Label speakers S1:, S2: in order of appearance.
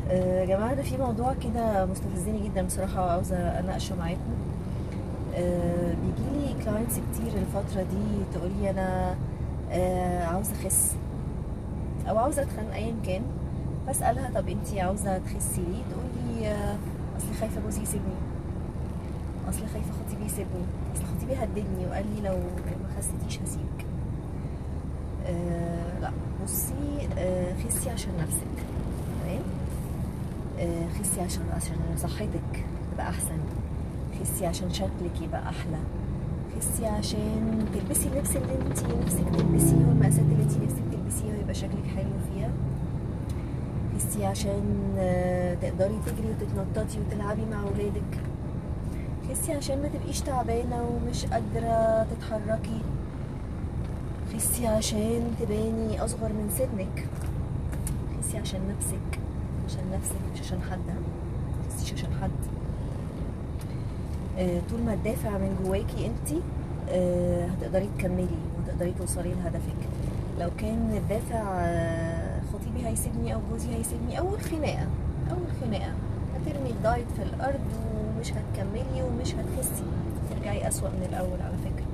S1: يا جماعة، ده في موضوع كده مستفزني جدا بصراحة وعاوزة أناقشه معاكم. بيجيلي كلاينتس كتير الفترة دي تقولي أنا عاوزة أخس أو عاوزة أتخن أيا كان. بسألها طب انتي عاوزة تخسي ليه؟ تقولي أصل خايفة جوزي يسيبني، أصل خايفة خطيبي يسيبني، أصل خطيبي هددني وقال لي لو ما خسيتيش هسيبك. لا، بصي، خسي عشان نفسك. تمام. خسي عشان صحتك تبقى احسن، خسي عشان شكلك يبقى احلى، خسي عشان تلبسي اللبس اللي انتي نفسك تلبسيه والمقاسات اللي انتي نفسك تلبسيها ويبقى شكلك حلو فيها، خسي عشان تقدري تجري وتتنططي وتلعبي مع ولادك، خسي عشان ما تبقيش تعبانة ومش قادرة تتحركي، خسي عشان تباني اصغر من سنك، خسي عشان نفسك، عشان نفسك مش عشان حد. متخسيش عشان حد. طول ما الدافع من جواكي انتي هتقدري تكملي وهتقدري توصلي لهدفك. لو كان الدافع خطيبي هيسيبني او جوزي هيسيبني، اول خناقه هترمي الدايت في الارض ومش هتكملي ومش هتخسي، ترجعي اسوأ من الاول على فكرة.